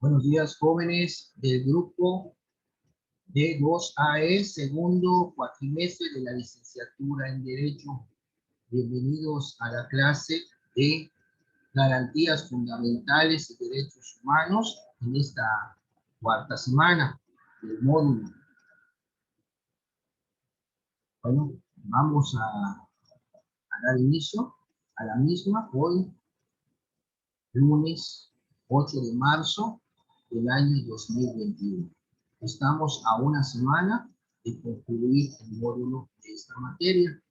Buenos días, jóvenes del grupo de 2AE, segundo cuatrimestre de la licenciatura en Derecho. Bienvenidos a la clase de Garantías Fundamentales y Derechos Humanos en esta cuarta semana del módulo. Bueno, vamos a dar inicio a la misma hoy, lunes 8 de marzo del año 2021. Estamos a una semana de concluir el módulo de esta materia.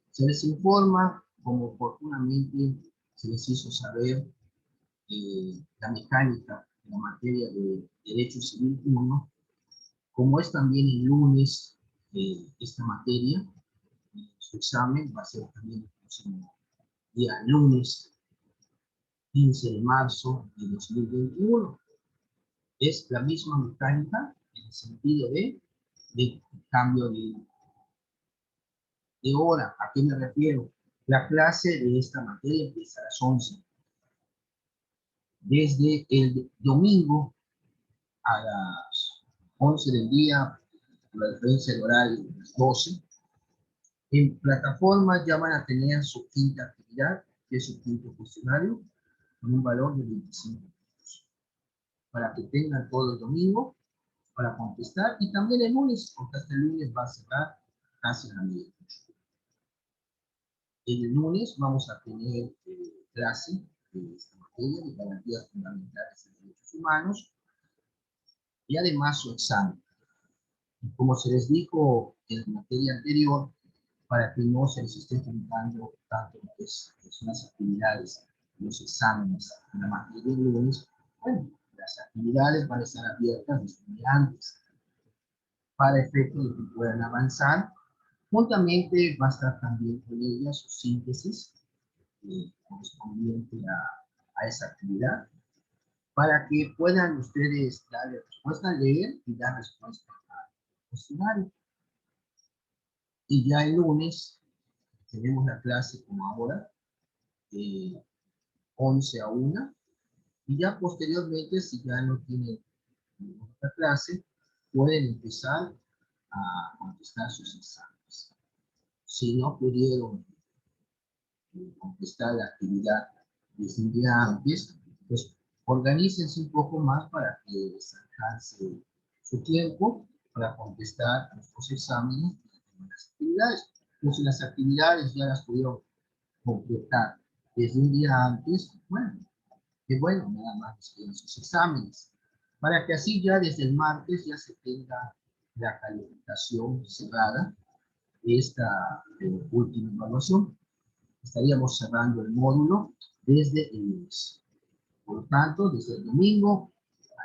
Se les informa, como oportunamente se les hizo saber, la mecánica de la materia de Derecho Civil 1, como es también el lunes esta materia, su examen va a ser también el próximo día lunes 15 de marzo de 2021. Es la misma mecánica en el sentido de cambio de hora. ¿A qué me refiero? La clase de esta materia empieza a las 11. Desde el domingo a las 11 del día, la diferencia de horario de las 12, en plataforma ya van a tener su quinta actividad, que es su quinto cuestionario, con un valor de 25 puntos. Para que tengan todo el domingo para contestar, y también el lunes, porque hasta el lunes va a cerrar casi a la medianoche. El lunes vamos a tener clase de esta materia de garantías fundamentales de derechos humanos y además su examen. Y como se les dijo en la materia anterior, para que no se les esté juntando tanto lo que son las actividades, los exámenes en la materia del lunes, bueno, las actividades van a estar abiertas desde antes para efecto de que puedan avanzar. Juntamente va a estar también con ella su síntesis correspondiente a esa actividad, para que puedan ustedes darle respuesta, leer y dar respuesta al cuestionario. Y ya el lunes tenemos la clase como ahora, de 11 a 1, y ya posteriormente, si ya no tienen otra clase, pueden empezar a contestar sus exámenes. Si no pudieron contestar la actividad desde un día antes, pues organícense un poco más para que les alcance su tiempo para contestar nuestros exámenes y las actividades. Pues si las actividades ya las pudieron completar desde un día antes, bueno, que bueno, nada más les quedan sus exámenes, para que así ya desde el martes ya se tenga la calificación cerrada de esta última evaluación. Estaríamos cerrando el módulo desde el lunes. Por lo tanto, desde el domingo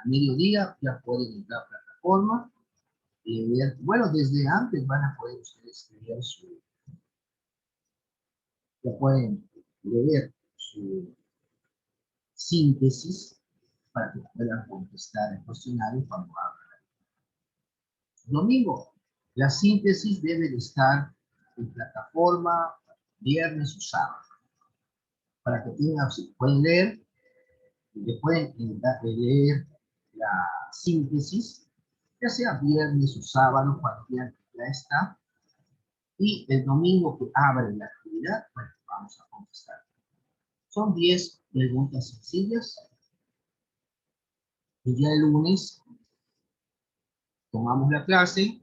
al mediodía ya pueden entrar a la plataforma. Bueno, desde antes van a poder ustedes leer ya pueden leer su síntesis para que puedan contestar el cuestionario cuando abran. Domingo, la síntesis debe de estar en plataforma viernes o sábado, para que tengan, si pueden leer, le pueden leer la síntesis, ya sea viernes o sábado, cuando vean que ya está, y el domingo que abre la actividad, bueno, vamos a contestar. Son 10 preguntas sencillas, y ya el lunes tomamos la clase.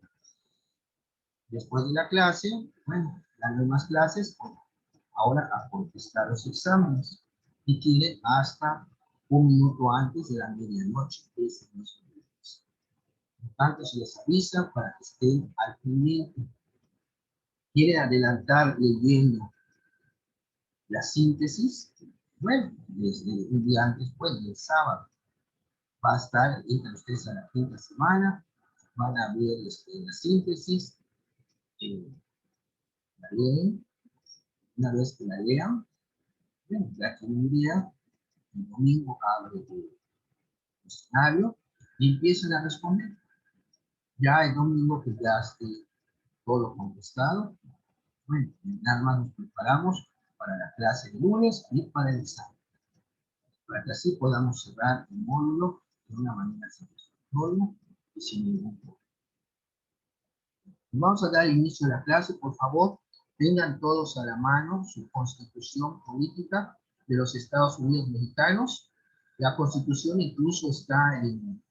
Después de la clase, bueno, las demás clases, ahora a contestar los exámenes, y tienen hasta un minuto antes de la medianoche de ese mismo día. Por tanto, se les avisa para que estén al pendiente. ¿Quieren adelantar leyendo la síntesis? Bueno, desde un día antes, pues, el sábado, va a estar, entran ustedes a la quinta semana, van a ver la síntesis, la leen. Una vez que la lean, bueno, ya que un día, el domingo abre el cuestionario y empiezan a responder. Ya el domingo que ya esté todo contestado, bueno, nada más nos preparamos para la clase de lunes y para el examen, para que así podamos cerrar el módulo de una manera satisfactoria y sin ningún problema. Vamos a dar inicio a la clase, por favor. Tengan todos a la mano su Constitución Política de los Estados Unidos Mexicanos. La Constitución incluso está en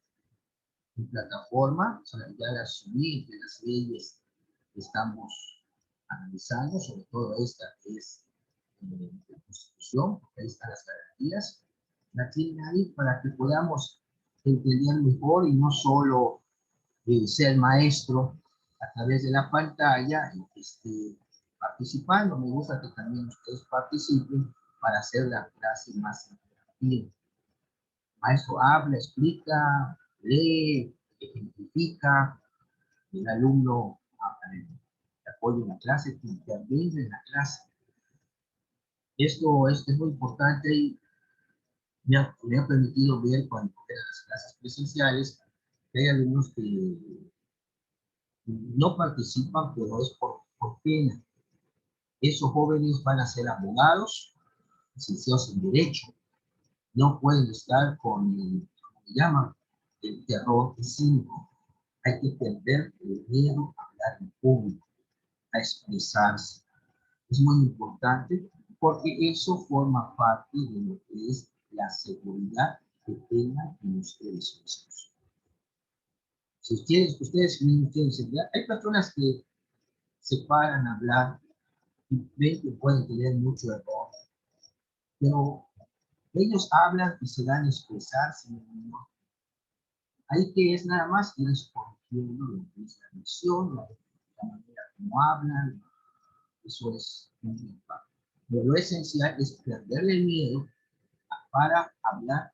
plataforma, o sea, ya la subí entre las leyes que estamos analizando, sobre todo esta que es la Constitución, porque ahí están las garantías. La tienen ahí para que podamos entender mejor y no solo ser maestro a través de la pantalla, participando. Me gusta que también ustedes participen para hacer la clase más interactiva. El maestro habla, explica, lee, ejemplifica, el alumno apoya en la clase, interviene en la clase. Esto es muy importante y me ha permitido ver cuando eran las clases presenciales que hay alumnos que no participan, pero es por pena. Esos jóvenes van a ser abogados, licenciados en Derecho. No pueden estar con como le llaman, el terror escénico. Hay que perder el miedo a hablar en público, a expresarse. Es muy importante porque eso forma parte de lo que es la seguridad que tengan en ustedes mismos. Si ustedes mismos tienen seguridad, hay personas que se paran a hablar y ven que pueden tener mucho error, pero ellos hablan y se dan a expresar sin ningún. Ahí que es nada más ir corrigiendo lo que es la visión, la manera como hablan, eso es muy importante. Pero lo esencial es perderle el miedo para hablar.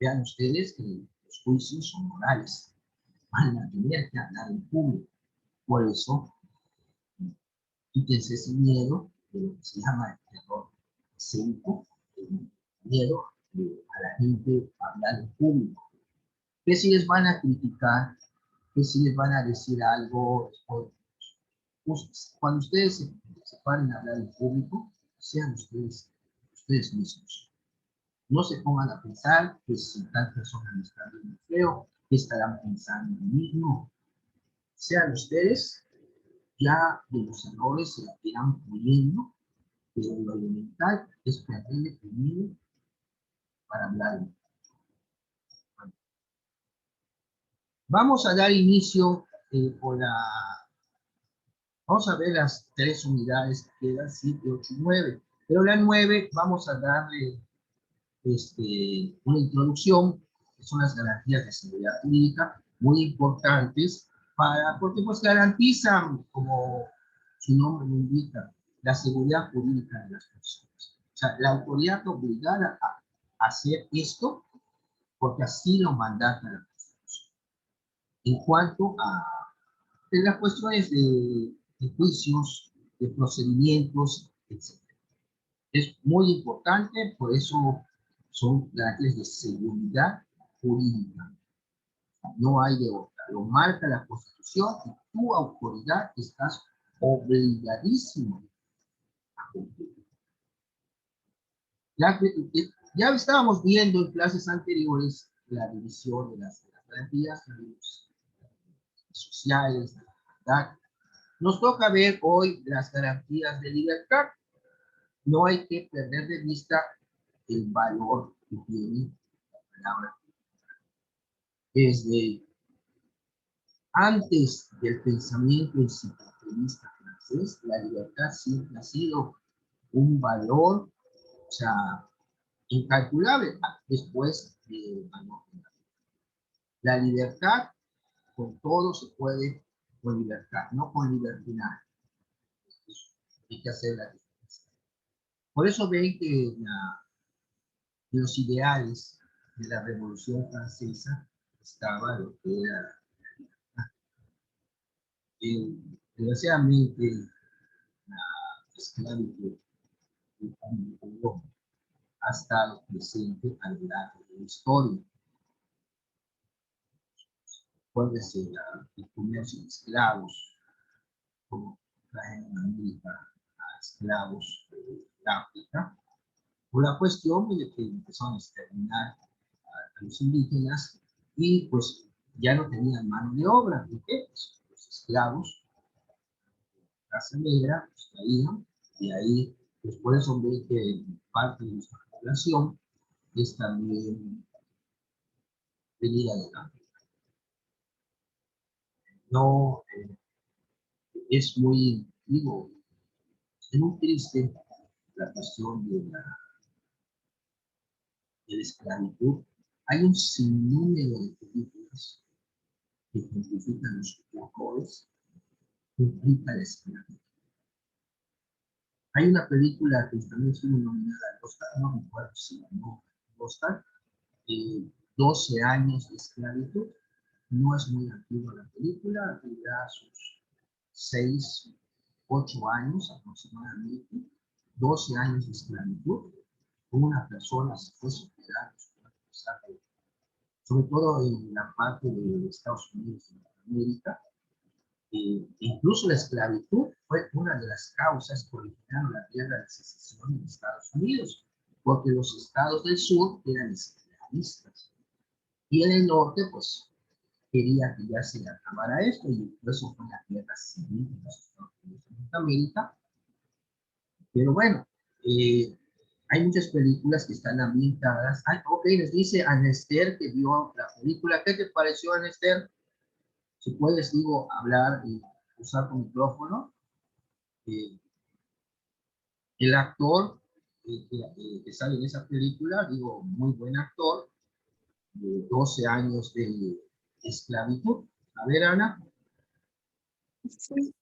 Vean ustedes que los juicios son morales, van a tener que hablar en público. Por eso, quítense ese miedo de lo que se llama el terror escénico, el miedo a la gente a hablar en público. Que si les van a criticar, que si les van a decir algo, pues, cuando ustedes se paren a hablar en público, sean ustedes mismos. No se pongan a pensar que si tal persona me está viendo feo, que estarán pensando en mí. No. Sean ustedes, ya de los errores se irán puliendo, pero lo elemental es perderle el miedo para hablar. Vamos a dar inicio por la... Vamos a ver las 3 unidades que quedan, 7, 8 y 9. Pero la 9 vamos a darle una introducción, que son las garantías de seguridad jurídica, muy importantes, porque pues garantizan, como su nombre lo indica, la seguridad jurídica de las personas. O sea, la autoridad obligada a hacer esto, porque así lo mandata la Constitución. En cuanto a las cuestiones de juicios, de procedimientos, etc. Es muy importante, por eso son garantías de seguridad jurídica. No hay de otra. Lo marca la Constitución y tu autoridad estás obligadísimo a cumplir. Ya estábamos viendo en clases anteriores la división de las garantías sociales, ¿verdad? Nos toca ver hoy las garantías de libertad. No hay que perder de vista el valor que tiene la palabra. Desde antes del pensamiento enciclopedista francés, la libertad siempre ha sido un valor, o sea, incalculable, después del valor. La libertad, con todo se puede, con libertad, no con libertinaje. Hay que hacer la diferencia. Por eso ven que los ideales de la Revolución Francesa estaba lo que era desgraciadamente la esclavitud ha estado presente a lo largo de la historia. Puede ser el comercio de esclavos, como trajeron a América a esclavos de África, Por la cuestión de que empezaron a exterminar a los indígenas y pues ya no tenían mano de obra. ¿Por qué? Pues, los esclavos, raza negra, pues caían y ahí, pues por eso ve que parte de nuestra población es también venida de campo. No, es muy, digo, es muy triste la cuestión de la esclavitud. Hay un sinnúmero de películas que ejemplifican los horrores que implica la esclavitud. Hay una película que también fue nominada al Oscar, no recuerdo si ganó el Oscar, 12 años de esclavitud. No es muy antigua la película, tendrá sus 6, 8 años aproximadamente, 12 años de esclavitud. Una persona se fue superando, sobre todo en la parte de Estados Unidos y América. Incluso la esclavitud fue una de las causas que originaron la guerra de secesión en Estados Unidos, porque los estados del sur eran esclavistas y en el norte, pues, quería que ya se acabara esto y por eso fue la guerra civil en los Estados Unidos de Norteamérica. Pero bueno, hay muchas películas que están ambientadas. Ah, ok, les dice Anester que vio la película. ¿Qué te pareció, Anester? Si puedes, digo, hablar y usar tu micrófono. Eh, el actor que sale en esa película, digo, muy buen actor, de 12 años de esclavitud. A ver, Ana. Sí,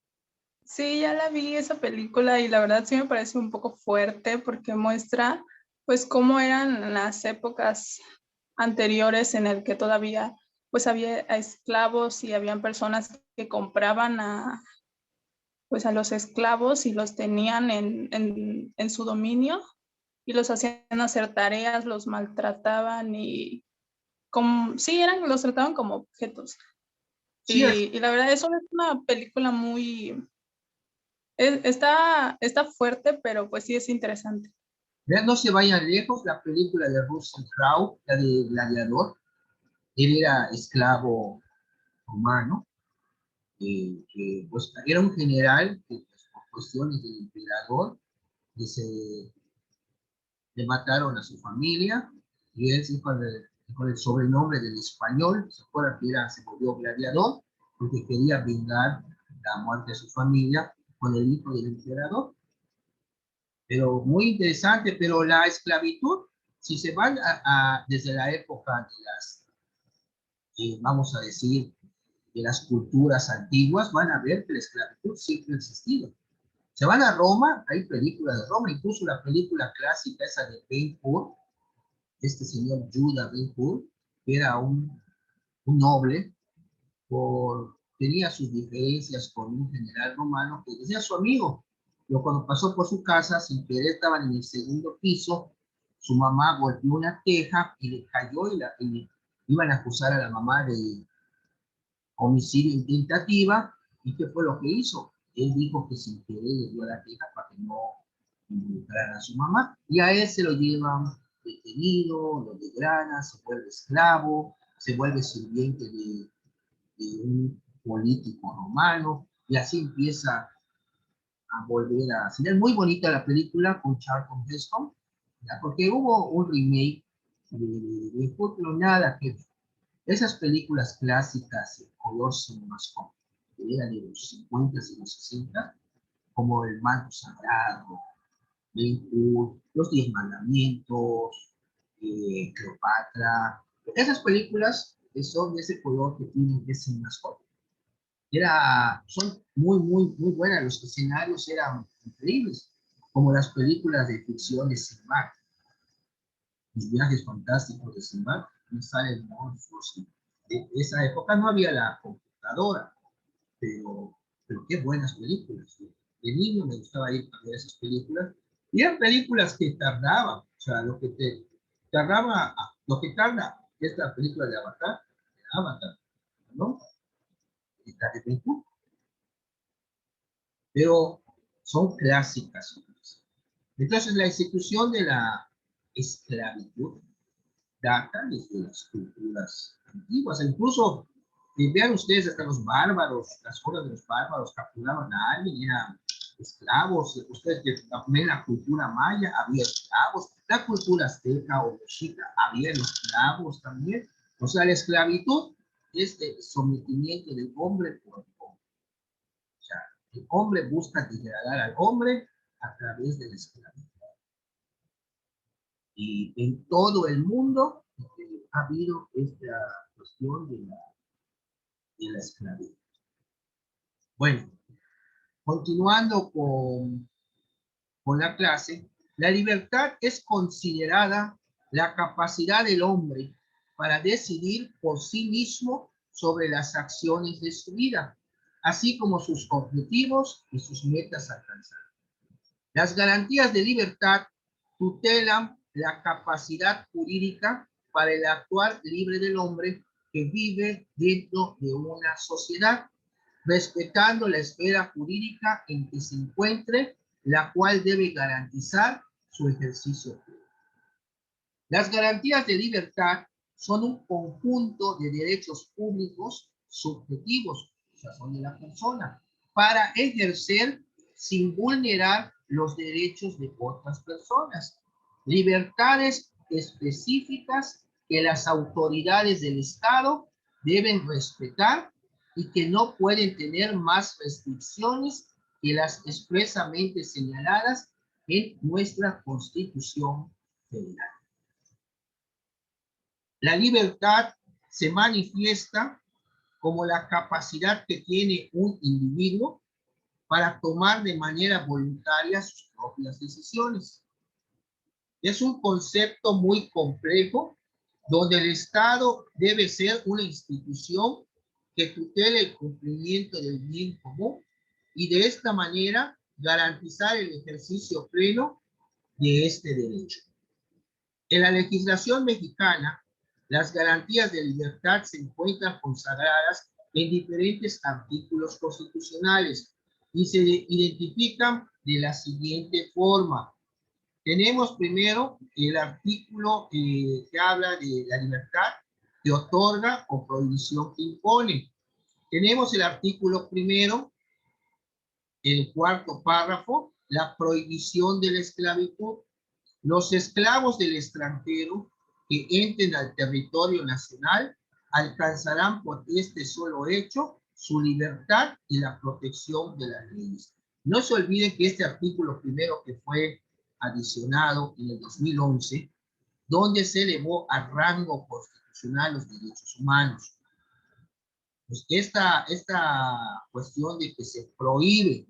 sí, ya la vi esa película y la verdad sí me parece un poco fuerte porque muestra pues cómo eran las épocas anteriores en el que todavía pues había esclavos y habían personas que compraban pues a los esclavos y los tenían en su dominio y los hacían hacer tareas, los maltrataban y como, sí, los trataban como objetos. Sí, Y la verdad, eso es una película muy, está fuerte, pero pues sí es interesante. no se vayan lejos, la película de Russell Crowe, la de Gladiador. Él era esclavo romano, que pues, era un general que pues, por cuestiones del emperador que le mataron a su familia y él con el sobrenombre del español, se acuerda que se volvió gladiador porque quería vengar la muerte de su familia con el hijo del emperador. Pero muy interesante, pero la esclavitud, si se van desde la época de las, vamos a decir, de las culturas antiguas, van a ver que la esclavitud siempre ha existido. Se van a Roma, hay películas de Roma, incluso la película clásica esa de Ben Hur, este señor Judah Ben Hur, que era un noble, tenía sus diferencias con un general romano que decía su amigo, pero cuando pasó por su casa, sin querer estaban en el segundo piso, su mamá golpeó una teja y le cayó y iban a acusar a la mamá de homicidio en tentativa. ¿Y qué fue lo que hizo? Él dijo que sin querer le dio la teja para que no involucraran a su mamá. Y a él se lo llevan detenido, lo degranan, se vuelve esclavo, se vuelve sirviente de un político romano, y así empieza a volver a ser muy bonita la película con Charlton Heston, porque hubo un remake de pero nada que esas películas clásicas de color cinemascópico, que eran de los 50 y los 60, como El Manto Sagrado, Los 10 Mandamientos, Cleopatra, esas películas son de ese color que tienen que cinemascópico. Son muy buenas, los escenarios eran increíbles, como las películas de ficción de Sinbad, los viajes fantásticos de Sinbad, no salen monstruos. De esa época no había la computadora, pero qué buenas películas. De niño me gustaba ir a ver esas películas, y eran películas que tardaban, o sea, lo que tarda esta película de Avatar, ¿no? La de Ben Hur, pero son clásicas. Entonces, la ejecución de esclavitud data desde las culturas antiguas. Incluso, vean ustedes, hasta los bárbaros, las obras de los bárbaros capturaban a alguien, eran esclavos. Ustedes ven la cultura maya, había esclavos. La cultura azteca o mexica, había esclavos también. O sea, la esclavitud es el sometimiento del hombre por el hombre. O sea, el hombre busca degradar al hombre a través de la esclavitud. Y en todo el mundo ha habido esta cuestión de la esclavitud. Bueno, continuando con la clase, la libertad es considerada la capacidad del hombre para decidir por sí mismo sobre las acciones de su vida, así como sus objetivos y sus metas a alcanzar. Las garantías de libertad tutelan la capacidad jurídica para el actuar libre del hombre que vive dentro de una sociedad, respetando la esfera jurídica en que se encuentre, la cual debe garantizar su ejercicio. Las garantías de libertad son un conjunto de derechos públicos subjetivos, o sea, son de la persona, para ejercer sin vulnerar los derechos de otras personas. Libertades específicas que las autoridades del Estado deben respetar y que no pueden tener más restricciones que las expresamente señaladas en nuestra Constitución Federal. La libertad se manifiesta como la capacidad que tiene un individuo para tomar de manera voluntaria sus propias decisiones. Es un concepto muy complejo donde el Estado debe ser una institución que tutele el cumplimiento del bien común y de esta manera garantizar el ejercicio pleno de este derecho. En la legislación mexicana, las garantías de libertad se encuentran consagradas en diferentes artículos constitucionales y se identifican de la siguiente forma. Tenemos primero el artículo que habla de la libertad que otorga o prohibición que impone. Tenemos el artículo primero, el cuarto párrafo, la prohibición de la esclavitud. Los esclavos del extranjero que entren al territorio nacional alcanzarán por este solo hecho su libertad y la protección de las leyes. No se olviden que este artículo primero que fue adicionado en el 2011, donde se elevó a rango constitucional los derechos humanos. Pues esta cuestión de que se prohíbe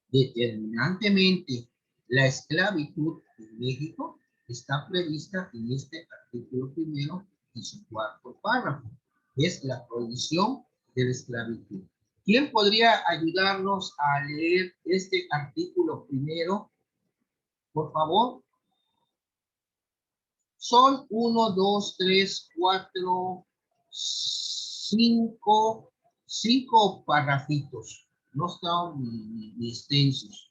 determinantemente la esclavitud en México está prevista en este artículo primero en su cuarto párrafo. Es la prohibición de la esclavitud. ¿Quién podría ayudarnos a leer este artículo primero? Por favor. Son 1, 2, 3, 4, 5 parrafitos. No están ni extensos.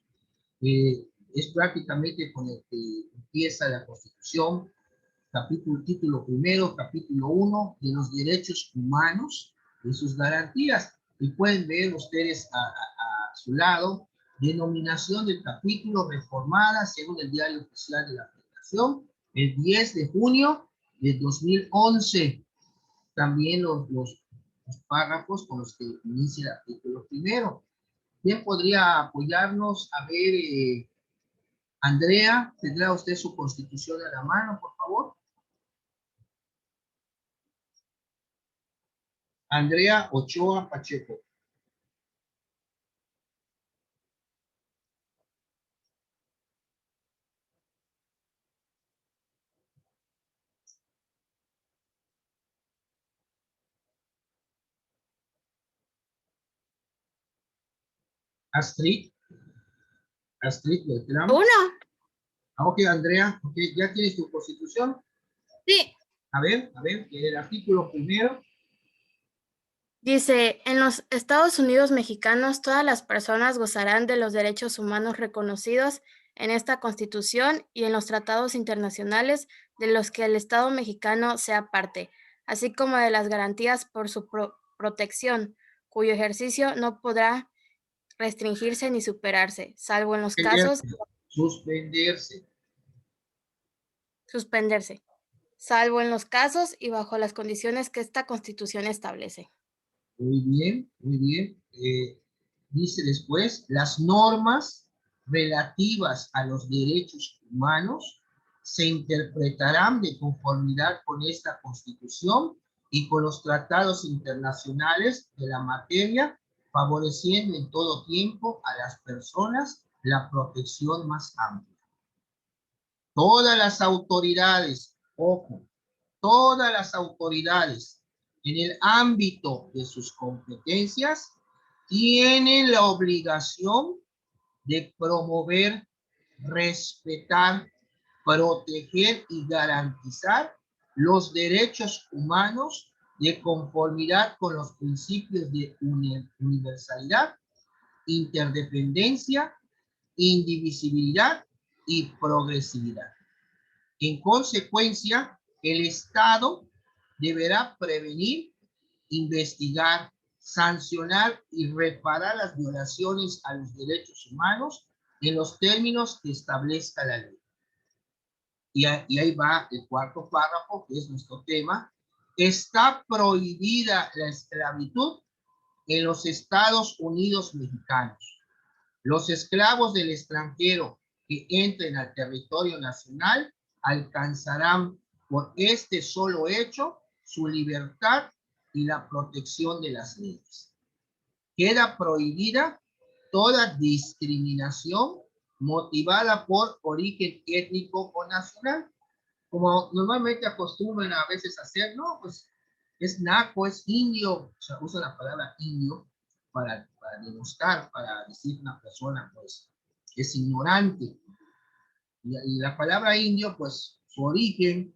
Es prácticamente con el que empieza la Constitución, título primero, capítulo 1, de los derechos humanos y sus garantías. Y pueden ver ustedes a su lado, denominación del capítulo reformada según el Diario Oficial de la Federación, el 10 de junio de 2011. También los párrafos con los que inicia el artículo primero. ¿Quién podría apoyarnos? A ver, Andrea, ¿tendrá usted su constitución a la mano, por favor? Andrea Ochoa Pacheco. Astrid Beltrán. Uno. Ok, Andrea, okay, ¿ya tienes tu constitución? Sí. A ver, el artículo primero. Dice, en los Estados Unidos mexicanos todas las personas gozarán de los derechos humanos reconocidos en esta Constitución y en los tratados internacionales de los que el Estado mexicano sea parte, así como de las garantías por su protección, cuyo ejercicio no podrá restringirse ni superarse, salvo en los casos Suspenderse. suspenderse, salvo en los casos y bajo las condiciones que esta Constitución establece. Muy bien, muy bien. Dice después, las normas relativas a los derechos humanos se interpretarán de conformidad con esta Constitución y con los tratados internacionales de la materia, favoreciendo en todo tiempo a las personas la protección más amplia. Todas las autoridades, ojo, todas las autoridades en el ámbito de sus competencias tienen la obligación de promover, respetar, proteger y garantizar los derechos humanos de conformidad con los principios de universalidad, interdependencia, indivisibilidad y progresividad. En consecuencia, el Estado deberá prevenir, investigar, sancionar y reparar las violaciones a los derechos humanos en los términos que establezca la ley. Y ahí va el cuarto párrafo, que es nuestro tema. Está prohibida la esclavitud en los Estados Unidos mexicanos. Los esclavos del extranjero que entren al territorio nacional alcanzarán por este solo hecho su libertad y la protección de las leyes. Queda prohibida toda discriminación motivada por origen étnico o nacional, como normalmente acostumbran a veces hacer, no, pues es naco, es indio, o sea, usa la palabra indio para denostar, para decir una persona, pues, es ignorante. Y la palabra indio, pues, su origen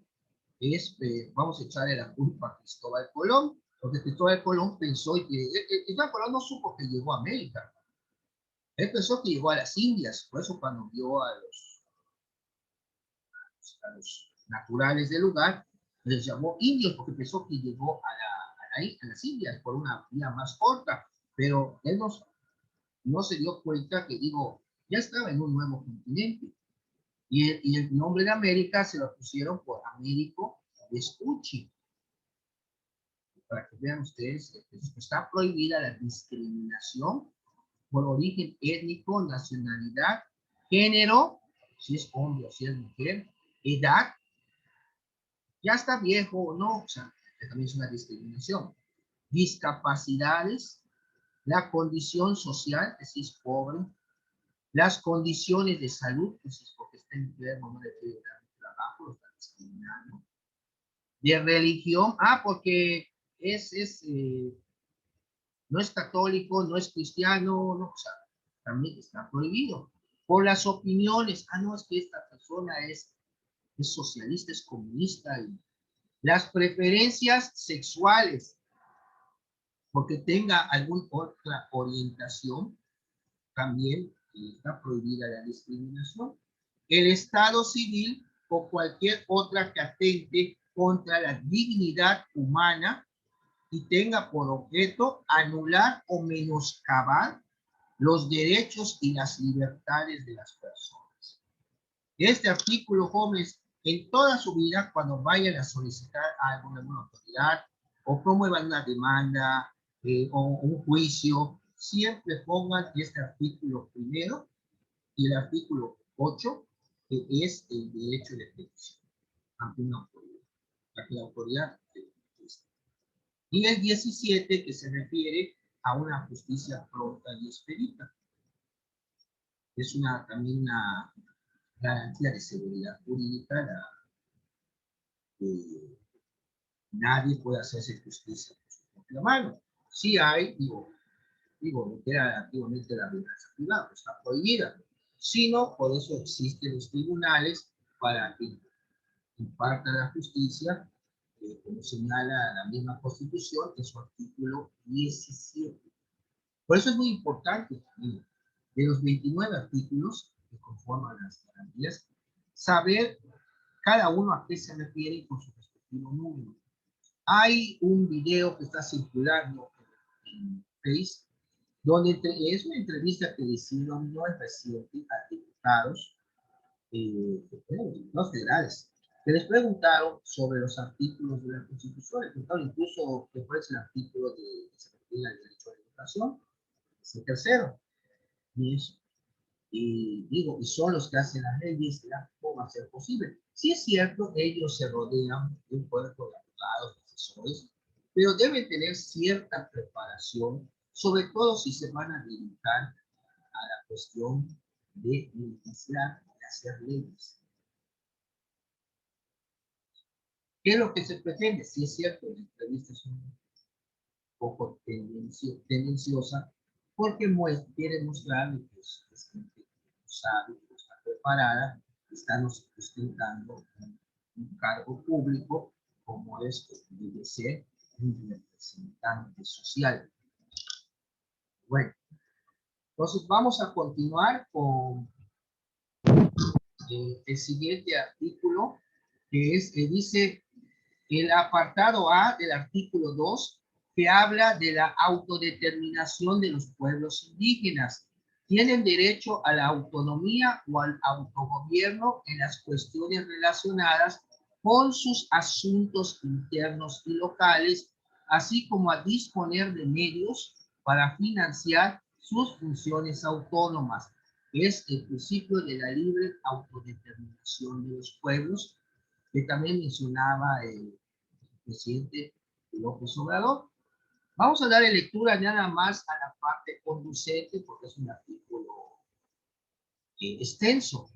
es, vamos a echarle la culpa a Cristóbal Colón, porque Cristóbal Colón pensó que, Cristóbal Colón no supo que llegó a América. Él pensó que llegó a las Indias, por eso cuando vio a los naturales del lugar, les llamó indios, porque pensó que llegó a las Indias por una vía más corta, pero él no se dio cuenta que, digo, ya estaba en un nuevo continente. Y el nombre de América se lo pusieron por Américo Vespucci. Para que vean ustedes, está prohibida la discriminación por origen étnico, nacionalidad, género, si es hombre o si es mujer, edad, ya está viejo o no, o sea, que también es una discriminación. Discapacidades, la condición social, que si es pobre, las condiciones de salud, que si es porque está enfermo, no le puede dar trabajo, lo está discriminando. De religión, porque no es católico, no es cristiano, no, o sea, también está prohibido. Por las opiniones, no, es que esta persona es socialista, es comunista. Y las preferencias sexuales, porque tenga alguna otra orientación, también está prohibida la discriminación. El estado civil o cualquier otra que atente contra la dignidad humana y tenga por objeto anular o menoscabar los derechos y las libertades de las personas. Este artículo, jóvenes, en toda su vida, cuando vayan a solicitar a alguna autoridad o promuevan una demanda o un juicio, siempre pongan este artículo primero y el artículo 8, que es el derecho de petición ante una autoridad, para que la autoridad y el 17, que se refiere a una justicia pronta y expedita. Es también una garantía de seguridad jurídica. Nadie puede hacerse justicia por su propia mano. Sí hay, lo que era antiguamente la venganza privada, pues está prohibida. Sino, por eso existen los tribunales para que imparta la justicia, como señala la misma Constitución en su artículo 17. Por eso es muy importante también, de los 29 artículos, que conforman las garantías, saber cada uno a qué se refiere con su respectivo número. Hay un video que está circulando en Facebook, donde es una entrevista que le hicieron no es reciente a diputados, diputados federales, que les preguntaron sobre los artículos de la Constitución, les preguntaron incluso qué fue el artículo de que se refiere al derecho a la educación, es el tercero, y eso. Y digo, y son los que hacen las leyes, ¿cómo va a ser posible? Sí es cierto, ellos se rodean de un cuerpo de abogados, de asesores, pero deben tener cierta preparación, sobre todo si se van a dedicar a la cuestión de legislar, de hacer leyes. ¿Qué es lo que se pretende? Sí es cierto, la entrevista es un poco tendenciosa, porque quiere mostrar que es gente que sabe, que está preparada, que está ostentando un cargo público como esto debe ser un representante social. Bueno, entonces vamos a continuar con el siguiente artículo, que dice el apartado A del artículo 2, que habla de la autodeterminación de los pueblos indígenas. Tienen derecho a la autonomía o al autogobierno en las cuestiones relacionadas con sus asuntos internos y locales, así como a disponer de medios para financiar sus funciones autónomas. Es el principio de la libre autodeterminación de los pueblos, que también mencionaba el presidente López Obrador. Vamos a darle lectura nada más a la parte conducente, porque es un artículo extenso.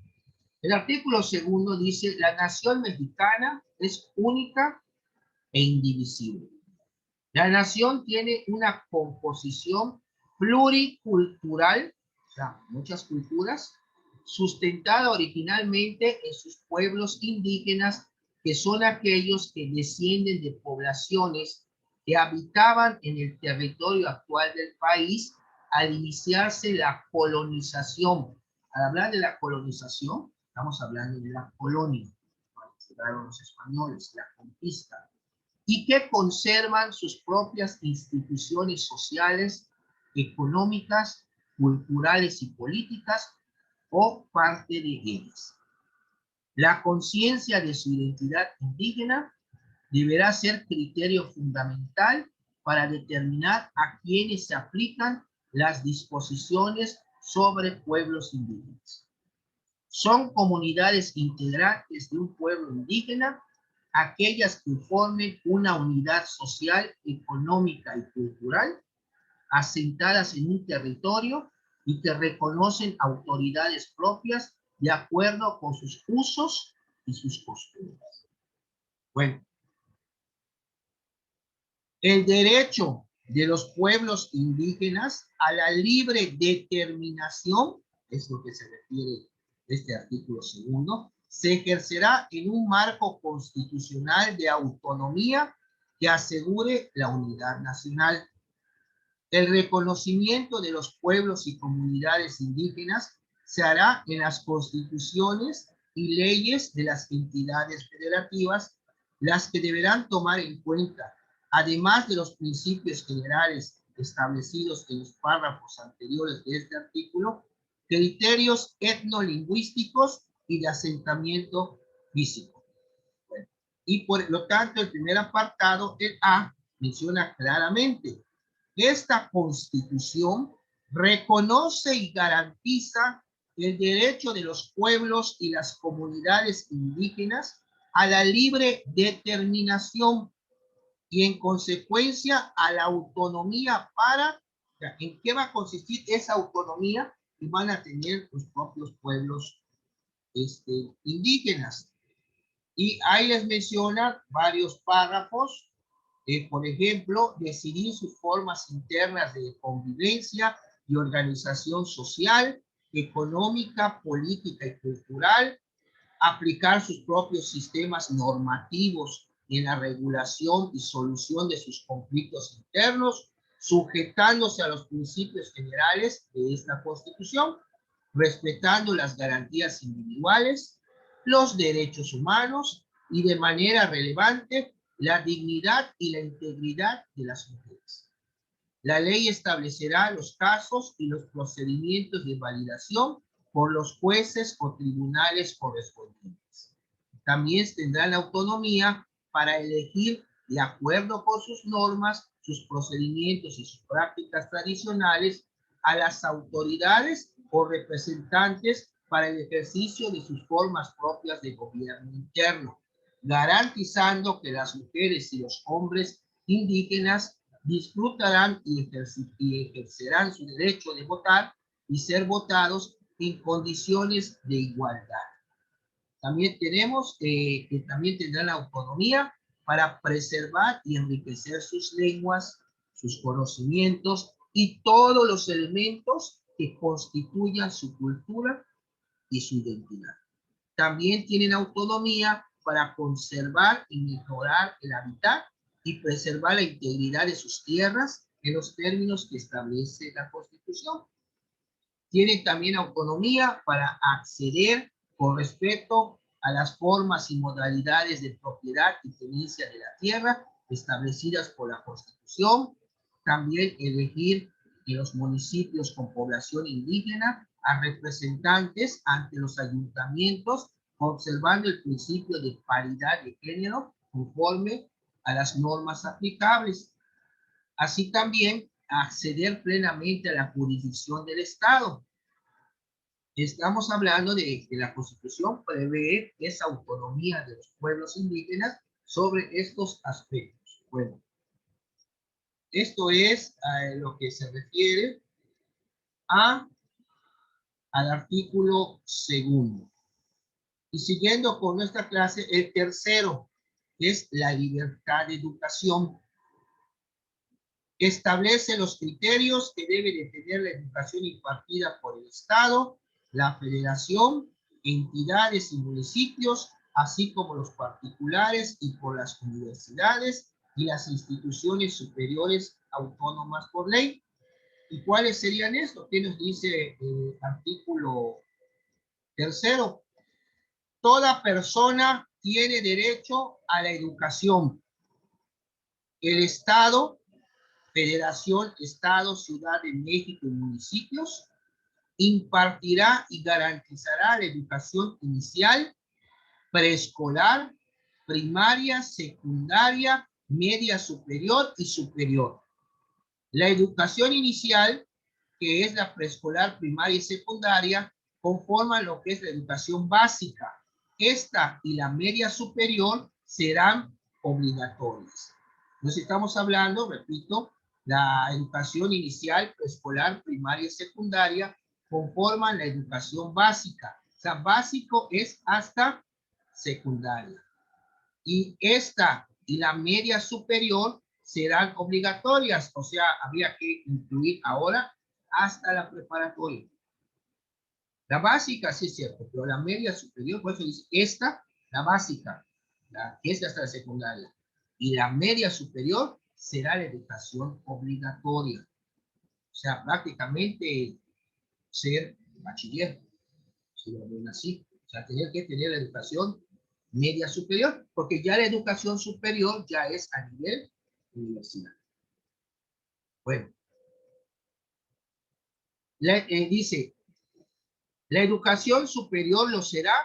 El artículo segundo dice: la nación mexicana es única e indivisible. La nación tiene una composición pluricultural, o sea, muchas culturas, sustentada originalmente en sus pueblos indígenas, que son aquellos que descienden de poblaciones que habitaban en el territorio actual del país al iniciarse la colonización. Al hablar de la colonización, estamos hablando de la colonia, cuando llegaron los españoles, la conquista, y que conservan sus propias instituciones sociales, económicas, culturales y políticas, o parte de ellas. La conciencia de su identidad indígena deberá ser criterio fundamental para determinar a quienes se aplican las disposiciones sobre pueblos indígenas. Son comunidades integrantes de un pueblo indígena aquellas que formen una unidad social, económica y cultural, asentadas en un territorio y que reconocen autoridades propias de acuerdo con sus usos y sus costumbres. Bueno, el derecho de los pueblos indígenas a la libre determinación, es lo que se refiere este artículo segundo, se ejercerá en un marco constitucional de autonomía que asegure la unidad nacional. El reconocimiento de los pueblos y comunidades indígenas se hará en las constituciones y leyes de las entidades federativas, las que deberán tomar en cuenta, además de los principios generales establecidos en los párrafos anteriores de este artículo, criterios etnolingüísticos y de asentamiento físico. Bueno, y por lo tanto, el primer apartado, el A, menciona claramente: esta Constitución reconoce y garantiza el derecho de los pueblos y las comunidades indígenas a la libre determinación y, en consecuencia, a la autonomía para, ¿en qué va a consistir esa autonomía que van a tener los propios pueblos indígenas? Y ahí les menciona varios párrafos. Por ejemplo, decidir sus formas internas de convivencia y organización social, económica, política y cultural, aplicar sus propios sistemas normativos en la regulación y solución de sus conflictos internos, sujetándose a los principios generales de esta Constitución. respetando las garantías individuales, los derechos humanos y de manera relevante la dignidad y la integridad de las mujeres. La ley establecerá los casos y los procedimientos de validación por los jueces o tribunales correspondientes. También tendrán autonomía para elegir, de acuerdo con sus normas, sus procedimientos y sus prácticas tradicionales, a las autoridades o representantes para el ejercicio de sus formas propias de gobierno interno, garantizando que las mujeres y los hombres indígenas disfrutarán y ejercerán su derecho de votar y ser votados en condiciones de igualdad. También tenemos que también tendrán autonomía para preservar y enriquecer sus lenguas, sus conocimientos y todos los elementos que constituyan su cultura y su identidad. También tienen autonomía para conservar y mejorar el hábitat y preservar la integridad de sus tierras en los términos que establece la Constitución. Tienen también autonomía para acceder con respeto a las formas y modalidades de propiedad y tenencia de la tierra establecidas por la Constitución. También elegir en los municipios con población indígena a representantes ante los ayuntamientos, observando el principio de paridad de género conforme a las normas aplicables. Así también acceder plenamente a la jurisdicción del Estado. Estamos hablando de que la Constitución prevé esa autonomía de los pueblos indígenas sobre estos aspectos. Bueno, esto es lo que se refiere al artículo 2. Y siguiendo con nuestra clase, el tercero es la libertad de educación. Establece los criterios que debe de tener la educación impartida por el Estado, la Federación, entidades y municipios, así como los particulares y por las universidades y las instituciones superiores autónomas por ley. ¿Y cuáles serían estos? ¿Qué nos dice el artículo 3? Toda persona tiene derecho a la educación. El Estado, Federación, Estado, Ciudad de México y municipios impartirá y garantizará la educación inicial, preescolar, primaria, secundaria, media superior y superior. La educación inicial, que es la preescolar, primaria y secundaria, conforman lo que es la educación básica. Esta y la media superior serán obligatorias. Entonces estamos hablando, repito, la educación inicial, preescolar, primaria y secundaria conforman la educación básica. O sea, básico es hasta secundaria. Y esta y la media superior serán obligatorias. O sea, habría que incluir ahora hasta la preparatoria. La básica sí es cierto, pero la media superior, por eso dice esta, la básica, esta hasta la secundaria. Y la media superior será la educación obligatoria. O sea, prácticamente ser bachiller, si lo ven así. O sea, tener que tener la educación media superior, porque ya la educación superior ya es a nivel universidad. Bueno. Dice, la educación superior lo será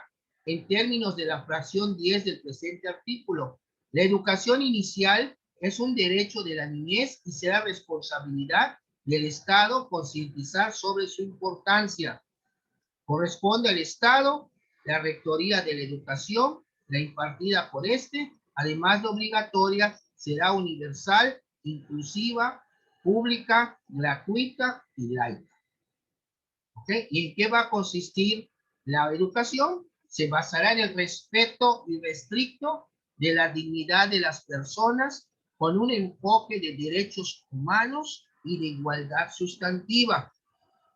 en términos de la fracción 10 del presente artículo. La educación inicial es un derecho de la niñez y será responsabilidad del Estado concientizar sobre su importancia. Corresponde al Estado la rectoría de la educación, la impartida por este, además de obligatoria, será universal, inclusiva, pública, gratuita y laica. ¿Okay? ¿Y en qué va a consistir la educación? Se basará en el respeto irrestricto de la dignidad de las personas con un enfoque de derechos humanos y de igualdad sustantiva.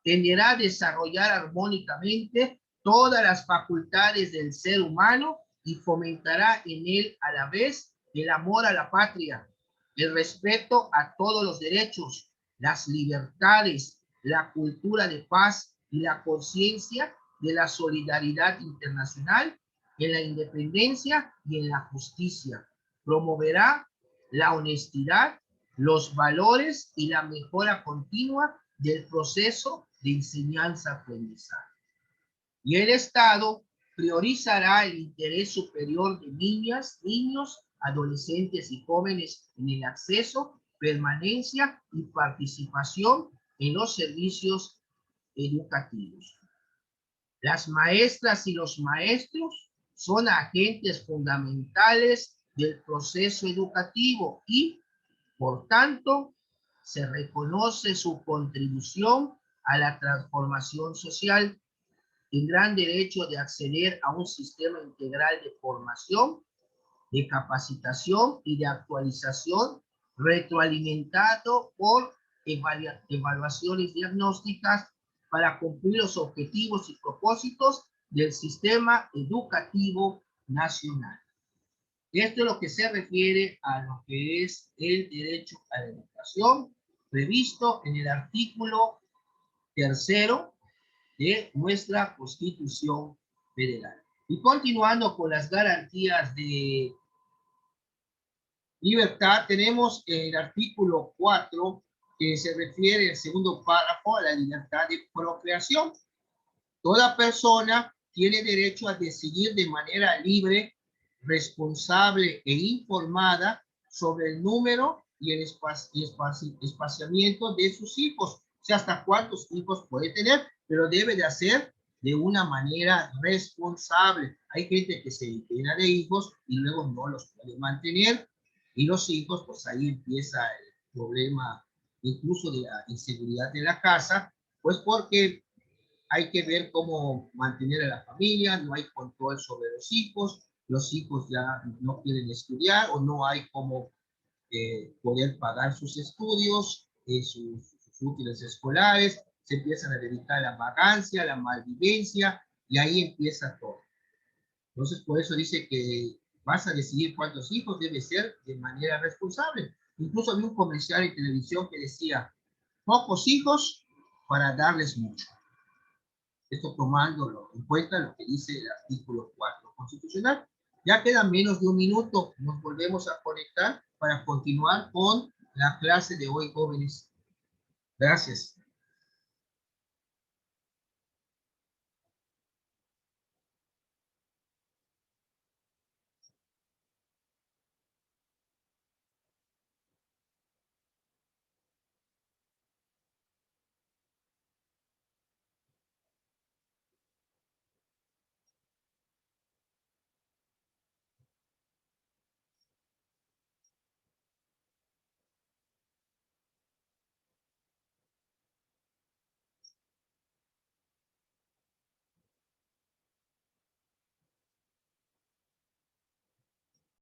Tenderá a desarrollar armónicamente todas las facultades del ser humano y fomentará en él a la vez el amor a la patria, el respeto a todos los derechos, las libertades, la cultura de paz y la conciencia de la solidaridad internacional, en la independencia y en la justicia. Promoverá la honestidad, los valores y la mejora continua del proceso de enseñanza-aprendizaje. Y el Estado priorizará el interés superior de niñas, niños, adolescentes y jóvenes en el acceso, permanencia y participación en los servicios educativos. Las maestras y los maestros son agentes fundamentales del proceso educativo y, por tanto, se reconoce su contribución a la transformación social. Tendrán derecho de acceder a un sistema integral de formación, de capacitación y de actualización, retroalimentado por evaluaciones diagnósticas para cumplir los objetivos y propósitos del sistema educativo nacional. Esto es lo que se refiere a lo que es el derecho a la educación, previsto en el artículo 3 de nuestra Constitución Federal. Y continuando con las garantías de libertad, tenemos el artículo 4, que se refiere, el segundo párrafo, a la libertad de procreación. Toda persona tiene derecho a decidir de manera libre, responsable e informada sobre el número y el espaciamiento de sus hijos. O sea, hasta cuántos hijos puede tener, pero debe de hacer de una manera responsable. Hay gente que se llena de hijos y luego no los puede mantener, y los hijos, pues ahí empieza el problema incluso de la inseguridad de la casa, pues porque hay que ver cómo mantener a la familia, no hay control sobre los hijos ya no quieren estudiar o no hay cómo poder pagar sus estudios, sus útiles escolares, se empiezan a dedicar a la vagancia, a la malvivencia, y ahí empieza todo. Entonces, por eso dice que vas a decidir cuántos hijos debe ser de manera responsable. Incluso había un comercial en televisión que decía, pocos hijos para darles mucho. Esto tomándolo en cuenta lo que dice el artículo 4 constitucional. Ya queda menos de un minuto, nos volvemos a conectar para continuar con la clase de hoy, jóvenes. Gracias.